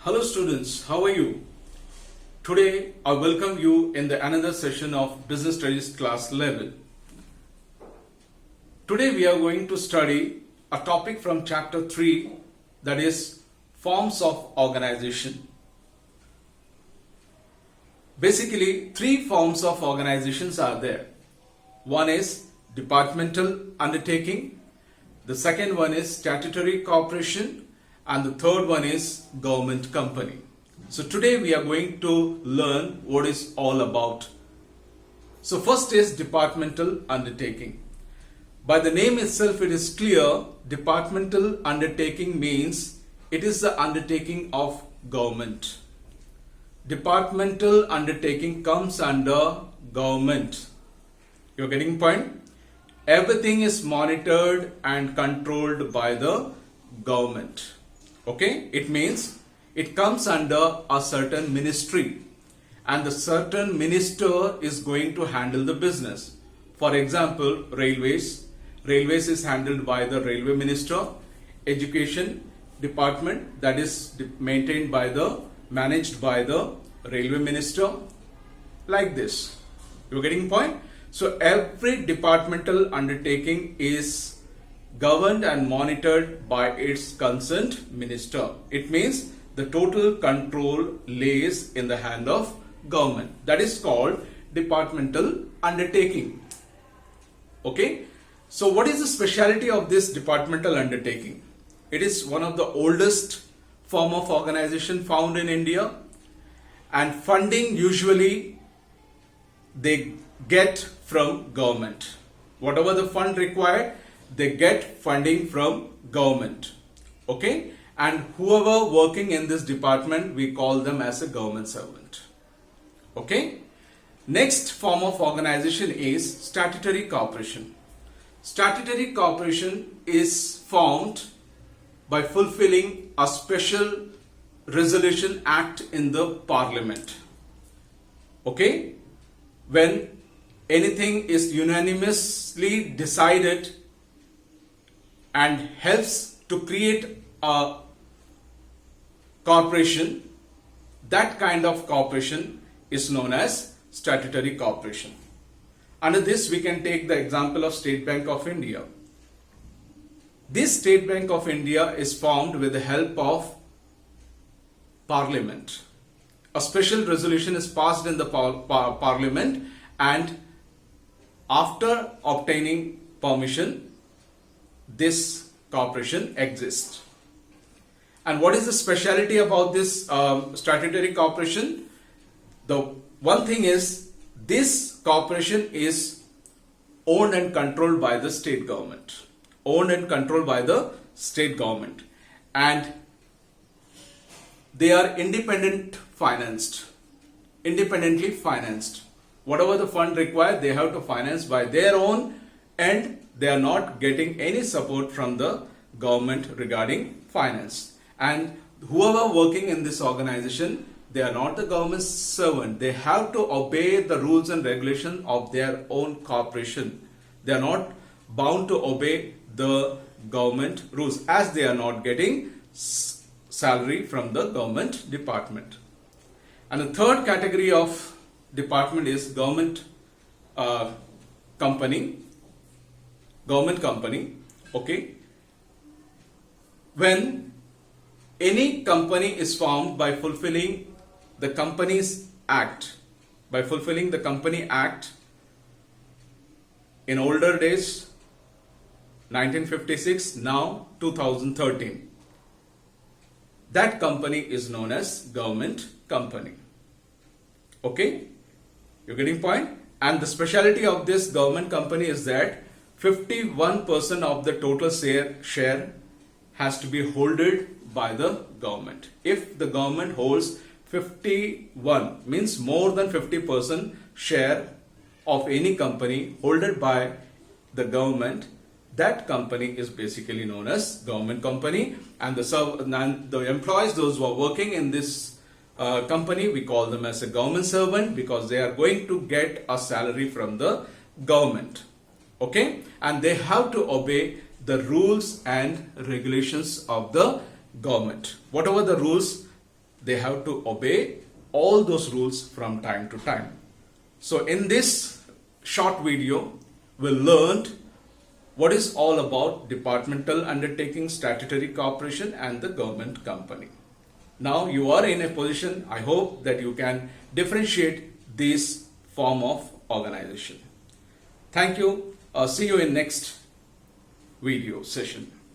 Hello students, how are you? Today I welcome you in the another session of Business Studies class level. Today we are going to study a topic from chapter 3, that is forms of organization. Basically, three forms of organizations are there. One is departmental undertaking, the second one is statutory cooperation, and the third one is government company. So today we are going to learn what is all about. So first is departmental undertaking. By the name itself it is clear, departmental undertaking means it is the undertaking of government. Departmental undertaking comes under government. You're getting point? Everything is monitored and controlled by the government. Okay, it means it comes under a certain ministry and the certain minister is going to handle the business. For example, railways is handled by the railway minister. Education department, that is managed by the railway minister, like this. You're getting point? So every departmental undertaking is governed and monitored by its concerned minister. It means the total control lays in the hand of government. That is called departmental undertaking. Okay. So what is the speciality of this departmental undertaking? It is one of the oldest form of organization found in India, and funding usually they get from government. Whatever the fund required, they get funding from government. Okay, and whoever working in this department, we call them as a government servant. Okay, next form of organization is statutory cooperation. Statutory cooperation is formed by fulfilling a special resolution act in the parliament. Okay, when anything is unanimously decided and helps to create a corporation, that kind of corporation is known as statutory cooperation. Under this, we can take the example of State Bank of India. This State Bank of India is formed with the help of Parliament. A special resolution is passed in the Parliament, and after obtaining permission, this corporation exists. And what is the speciality about this statutory corporation? The one thing is, this corporation is owned and controlled by the state government. Owned and controlled by the state government. And they are independently financed. Whatever the fund required, they have to finance by their own, and they are not getting any support from the government regarding finance. And whoever working in this organization, they are not the government servant. They have to obey the rules and regulations of their own corporation. They are not bound to obey the government rules, as they are not getting salary from the government department. And the third category of department is government company. Okay. When any company is formed by fulfilling the Companies Act, in older days, 1956, now 2013, that company is known as government company. Okay, you're getting point? And the speciality of this government company is that 51% of the total share has to be holded by the government. If the government holds 51, means more than 50% share of any company holded by the government, that company is basically known as government company. And the employees, those who are working in this company, we call them as a government servant, because they are going to get a salary from the government. Okay, and they have to obey the rules and regulations of the government. Whatever the rules they have to obey all those rules from time to time. So in this short video, we learned what is all about departmental undertaking, statutory cooperation and the government company. Now you are in a position, I hope, that you can differentiate this form of organization. Thank you. See you in next video session.